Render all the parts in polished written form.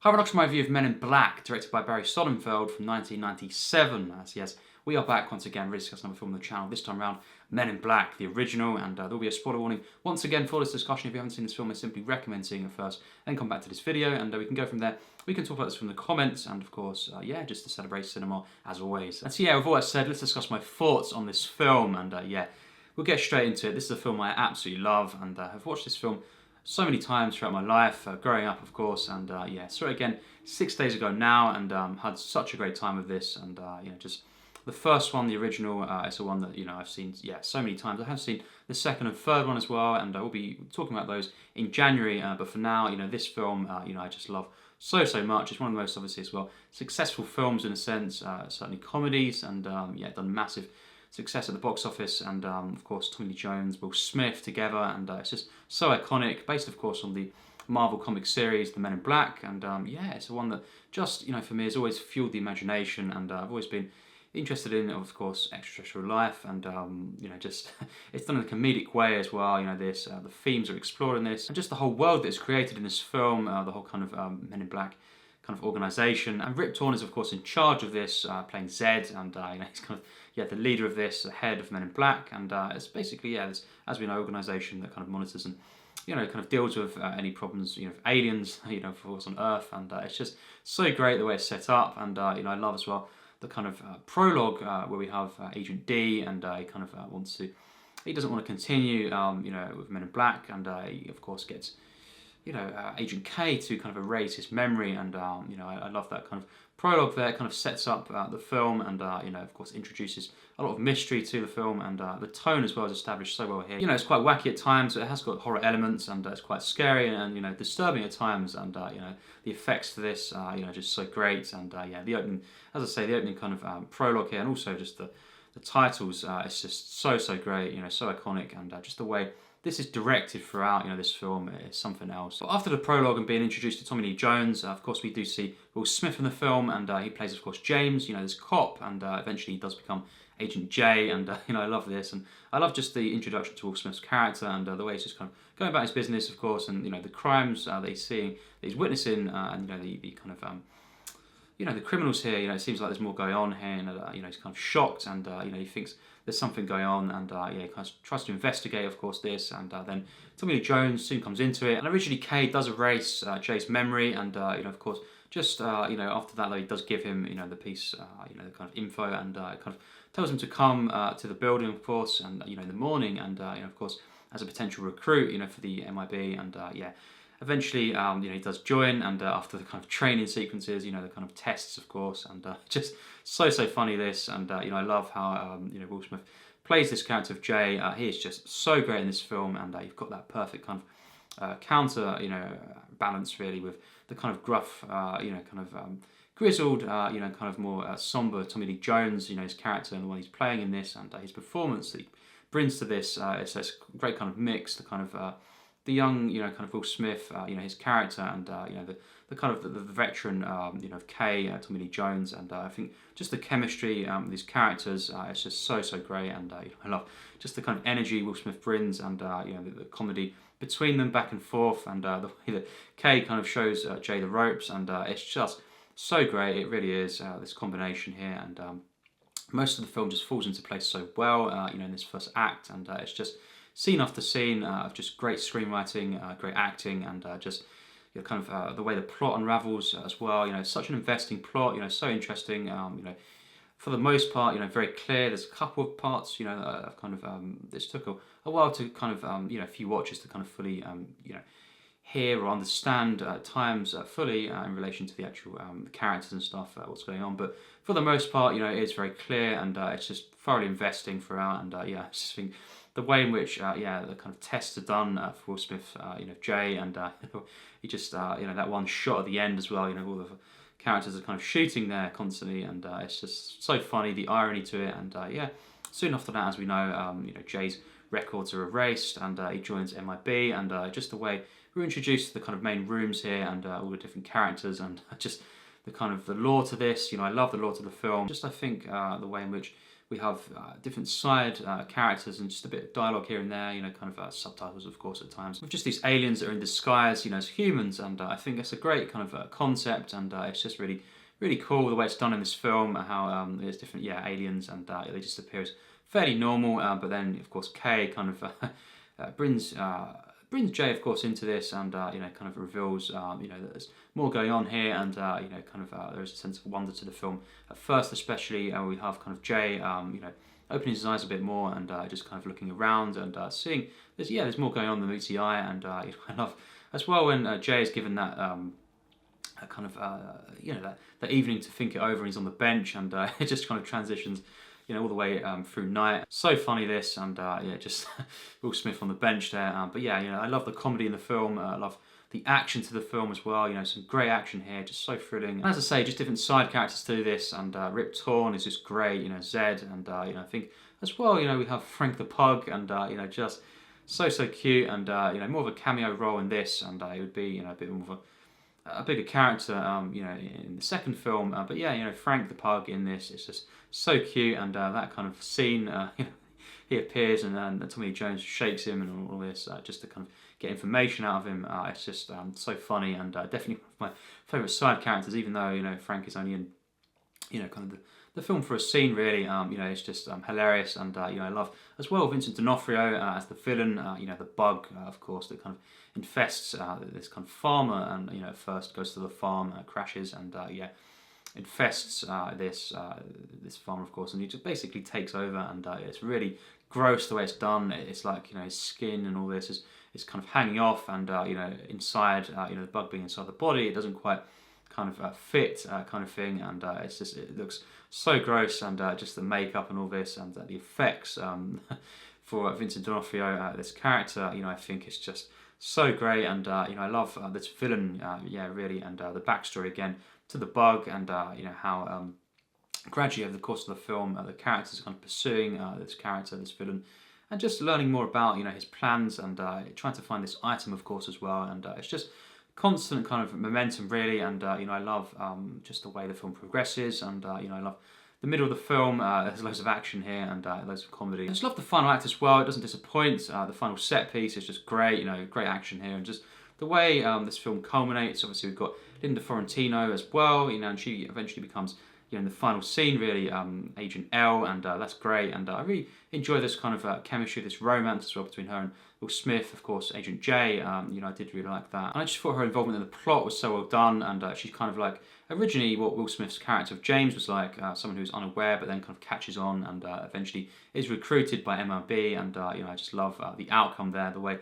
Hi, I'd like to my review of Men in Black, directed by Sonnenfeld from 1997. Yes, we are back once again, really discussing another film on the channel. This time around, Men in Black, the original, and there will be a spoiler warning once again for this discussion. If you haven't seen this film, I simply recommend seeing it first, then come back to this video, and we can go from there. We can talk about this from the comments, and of course, yeah, just to celebrate cinema as always. And so, yeah, with all that said, let's discuss my thoughts on this film, and yeah, we'll get straight into it. This is a film I absolutely love, and I've watched this film so many times throughout my life, growing up, of course, and yeah, saw it again 6 days ago now, and had such a great time with this, and you know, just the first one, the original, is the one that I've seen, yeah, so many times. I have seen the second and third one as well, and I will be talking about those in January. But for now, this film, I just love so much. It's one of the most, obviously, as well, successful films in a sense, certainly comedies, and yeah, done massive success at the box office, and of course Tommy Lee Jones, Will Smith together, and it's just so iconic, based of course on the Marvel comic series, The Men in Black, and yeah, it's the one that just, for me has always fueled the imagination, and I've always been interested in, of course, extraterrestrial life, and just it's done in a comedic way as well. This the themes are explored in this, and just the whole world that is created in this film, the whole kind of Men in Black kind of organisation. And Rip Torn is of course in charge of this, playing Zed, and he's kind of the leader of this, the head of Men in Black, and it's basically this, as we know, organisation that kind of monitors and kind of deals with any problems of aliens of course on Earth, and it's just so great the way it's set up, and I love as well the kind of prologue where we have Agent D, and he kind of he doesn't want to continue with Men in Black, and he of course gets Agent K to kind of erase his memory, and I love that kind of prologue there. It kind of sets up the film, and of course introduces a lot of mystery to the film, and the tone as well is established so well here. It's quite wacky at times, it has got horror elements, and it's quite scary and disturbing at times, and the effects to this just so great, and yeah, the opening, as I say, the opening kind of prologue here, and also just the titles, it's just so great, so iconic, and just the way this is directed throughout, this film is something else. But after the prologue and being introduced to Tommy Lee Jones, of course we do see Will Smith in the film, and he plays, of course, James, this cop, and eventually he does become Agent J, and I love this, and I love just the introduction to Will Smith's character, and the way he's just kind of going about his business, of course, and the crimes that he's seeing, that he's witnessing, and the kind of the criminals here, it seems like there's more going on here, and he's kind of shocked, and he thinks there's something going on, and yeah, he kind of tries to investigate, of course, this, and then Tommy Lee Jones soon comes into it, and originally Kay does erase Jay's memory, and of course, just after that, though, he does give him the piece, the kind of info, and kind of tells him to come to the building, of course, and in the morning, and of course, as a potential recruit, for the MIB, and yeah. Eventually, he does join, and after the kind of training sequences, the kind of tests, of course, and just so funny this, and I love how Will Smith plays this character of Jay. He is just so great in this film, and you've got that perfect kind of counter, balance really with the kind of gruff, kind of grizzled, kind of more somber Tommy Lee Jones, his character and the one he's playing in this, and his performance that he brings to this. It's a great kind of mix, the kind of the young, kind of Will Smith, his character, and the kind of the veteran, of Kay, Tommy Lee Jones, and I think just the chemistry with these characters, it's just so great, and I love just the kind of energy Will Smith brings, and the comedy between them back and forth, and the way that Kay kind of shows Jay the ropes, and it's just so great. It really is, this combination here, and most of the film just falls into place so well, in this first act, and it's just scene after scene of just great screenwriting, great acting, and just kind of the way the plot unravels as well. It's such an investing plot. So interesting. For the most part, very clear. There's a couple of parts, that kind of this took a while to kind of a few watches to kind of fully hear or understand at times fully in relation to the actual characters and stuff, what's going on. But for the most part, it is very clear, and it's just thoroughly investing throughout. And yeah, I just think the way in which yeah, the kind of tests are done for Will Smith, Jay, and he just that one shot at the end as well. All the characters are kind of shooting there constantly, and it's just so funny, the irony to it. And yeah, soon after that, as we know, Jay's records are erased, and he joins MIB, and just the way we're introduced to the kind of main rooms here, and all the different characters, and just the kind of the lore to this. I love the lore to the film. Just I think the way in which we have different side characters and just a bit of dialogue here and there, you know, kind of subtitles, of course, at times. With just these aliens that are in disguise, you know, as humans, and I think it's a great kind of concept, and it's just really, really cool the way it's done in this film, how there's different, aliens, and they just appear as fairly normal, but then, of course, Kay kind of brings Jay, of course, into this, and you know, kind of reveals you know, that there's more going on here, and you know, kind of there's a sense of wonder to the film at first, especially we have kind of Jay, you know, opening his eyes a bit more, and just kind of looking around and seeing there's more going on than meets the eye, and you know, I love as well when Jay is given that. Kind of you know, that evening to think it over, and he's on the bench, and it just kind of transitions, you know, all the way through night. So funny this, and yeah, just Will Smith on the bench there. But yeah, you know, I love the comedy in the film. I love the action to the film as well. You know, some great action here, just so thrilling. And as I say, just different side characters to this, and Rip Torn is just great. You know, Zed, and you know, I think as well, you know, we have Frank the Pug, and you know, just so cute, and you know, more of a cameo role in this, and it would be, you know, a bit more of a bigger character, you know, in the second film. But yeah, you know, Frank the Pug in this is just so cute, and that kind of scene, you know, he appears, and Tommy Lee Jones shakes him and all this, just to kind of get information out of him. It's just so funny, and definitely one of my favourite side characters, even though, you know, Frank is only in, you know, kind of the film for a scene, really. You know, it's just hilarious, and you know, I love as well Vincent D'Onofrio as the villain. You know, the bug, of course, that kind of infests this kind of farmer, and you know, at first goes to the farm, crashes, and yeah, infests this farmer, of course, and he just basically takes over, and it's really gross the way it's done. It's like, you know, his skin and all this is kind of hanging off, and you know, inside, you know, the bug being inside the body, it doesn't quite kind of fit, kind of thing, and it's just, it looks so gross, and just the makeup and all this, and the effects for Vincent D'Onofrio, this character, you know, I think it's just so great, and you know, I love this villain, yeah, really, and the backstory again to the bug, and you know, how gradually over the course of the film, the characters are kind of pursuing this character, this villain, and just learning more about, you know, his plans, and trying to find this item, of course, as well, and it's just constant kind of momentum, really, and you know, I love just the way the film progresses, and you know, I love the middle of the film. There's loads of action here, and loads of comedy. I just love the final act as well. It doesn't disappoint. The final set piece is just great. You know, great action here, and just the way this film culminates. Obviously, we've got Linda Fiorentino as well. You know, and she eventually becomes, you know, in the final scene, really, Agent L, and that's great. And I really enjoy this kind of chemistry, this romance as well between her and Will Smith, of course, Agent J. You know, I did really like that. And I just thought her involvement in the plot was so well done, and she's kind of like originally what Will Smith's character of James was like, someone who's unaware but then kind of catches on, and eventually is recruited by MLB, and you know, I just love the outcome there, the way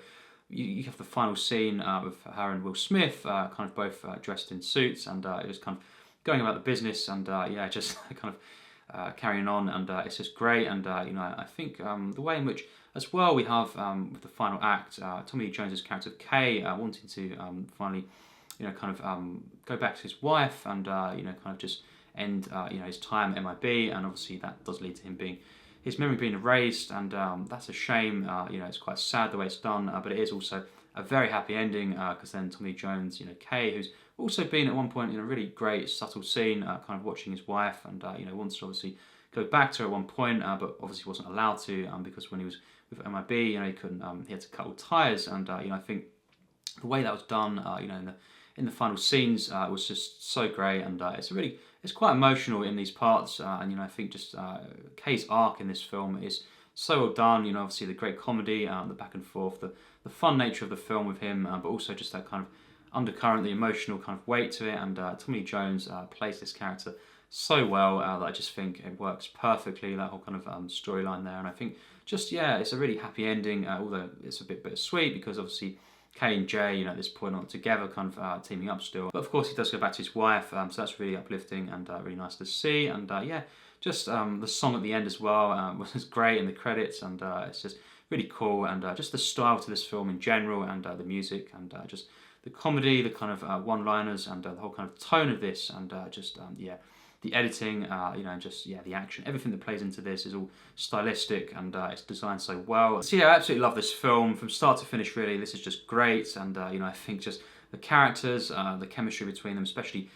you have the final scene with her and Will Smith, kind of both dressed in suits, and it was kind of going about the business, and yeah, just kind of carrying on, and it's just great, and you know, I think the way in which as well we have with the final act, Tommy Lee Jones's character of Kay wanting to finally, you know, kind of go back to his wife, and you know, kind of just end you know, his time at MIB, and obviously that does lead to him being, his memory being erased, and that's a shame. You know, it's quite sad the way it's done, but it is also a very happy ending, because then Tommy Lee Jones, you know, Kay, who's also been at one point in a really great subtle scene, kind of watching his wife, and you know, wants to obviously go back to her at one point, but obviously wasn't allowed to, because when he was with MIB, you know, he couldn't, he had to cut all ties, and you know, I think the way that was done, you know, in the final scenes, was just so great, and it's quite emotional in these parts, and you know, I think just Kay's arc in this film is so well done. You know, obviously the great comedy, the back and forth, the fun nature of the film with him, but also just that kind of undercurrent, the emotional kind of weight to it, and Tommy Lee Jones plays this character so well that I just think it works perfectly, that whole kind of storyline there, and I think just, yeah, it's a really happy ending, although it's a bit bittersweet, because obviously Kay and Jay, you know, at this point aren't together, kind of teaming up still, but of course he does go back to his wife, so that's really uplifting, and really nice to see, and yeah, just the song at the end as well was great in the credits, and it's just really cool, and just the style to this film in general, and the music, and just the comedy, the kind of one-liners, and the whole kind of tone of this, and just yeah, the editing, you know, and just, yeah, the action, everything that plays into this is all stylistic, and it's designed so well. So yeah, I absolutely love this film from start to finish, really. This is just great, and you know, I think just the characters, the chemistry between them, especially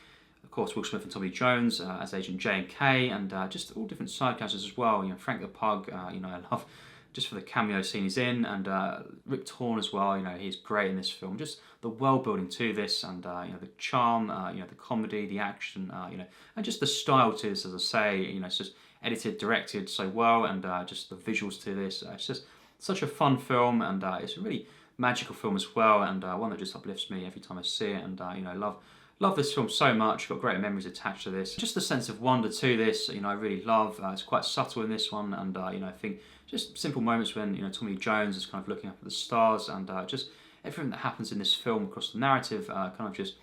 Of course, Will Smith and Tommy Jones as Agent J and K, and just all different side characters as well. You know, Frank the Pug. You know, I love just for the cameo scene he's in, and Rip Torn as well. You know, he's great in this film. Just the world building to this, and you know, the charm, you know, the comedy, the action, you know, and just the style to this. As I say, you know, it's just edited, directed so well, and just the visuals to this. It's just such a fun film, and it's a really magical film as well, and one that just uplifts me every time I see it. And you know, love this film so much. Got great memories attached to this. Just the sense of wonder to this, you know, I really love. It's quite subtle in this one, and you know, I think just simple moments when, you know, Tommy Jones is kind of looking up at the stars, and just everything that happens in this film across the narrative, kind of just,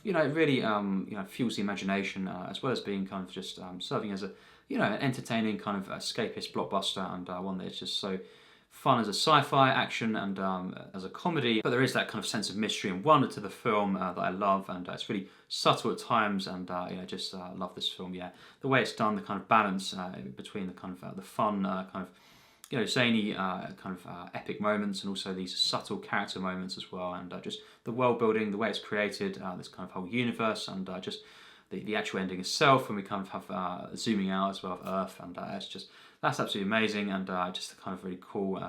you know, it really you know, fuels the imagination, as well as being kind of just serving as a, you know, an entertaining kind of escapist blockbuster, and one that is just so fun as a sci-fi action, and as a comedy, but there is that kind of sense of mystery and wonder to the film that I love, and it's really subtle at times, and you know, just love this film. Yeah, the way it's done, the kind of balance between the kind of the fun kind of, you know, zany kind of epic moments, and also these subtle character moments as well, and just the world building, the way it's created, this kind of whole universe, and just the actual ending itself, when we kind of have zooming out as well of Earth, and it's just, that's absolutely amazing, and just kind of really cool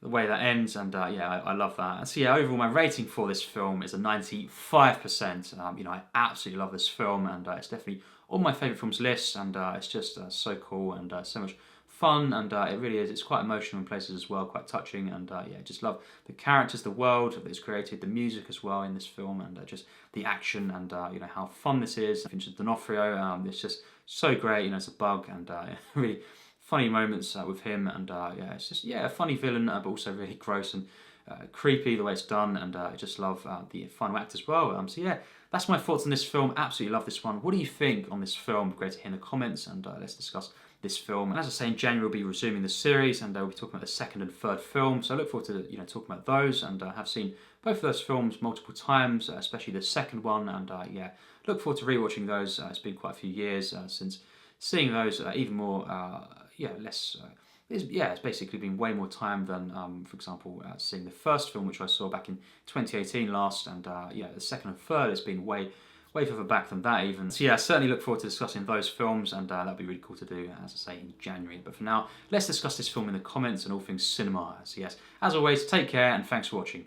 the way that ends, and yeah, I love that. And so yeah, overall my rating for this film is a 95%. You know, I absolutely love this film, and it's definitely on my favourite films list, and it's just so cool, and so much fun, and it really is. It's quite emotional in places as well, quite touching, and yeah, just love the characters, the world that it's created, the music as well in this film, and just the action, and you know, how fun this is. Vincent D'Onofrio, it's just so great. You know, it's a bug, and really funny moments with him, and yeah, it's just, yeah, a funny villain, but also really gross and creepy the way it's done, and I just love the final act as well. So yeah, that's my thoughts on this film. Absolutely love this one. What do you think on this film? Great to hear in the comments, and let's discuss this film. And as I say, in January we'll be resuming the series, and we'll be talking about the second and third film. So I look forward to, you know, talking about those, and have seen both of those films multiple times, especially the second one, and yeah, look forward to rewatching those. It's been quite a few years since seeing those, even more, yeah, less. It's basically been way more time than, for example, seeing the first film, which I saw back in 2018 last, and yeah, the second and third has been way further back than that even. So yeah, I certainly look forward to discussing those films, and that'll be really cool to do, as I say, in January. But for now, let's discuss this film in the comments and all things cinema. So yes, as always, take care, and thanks for watching.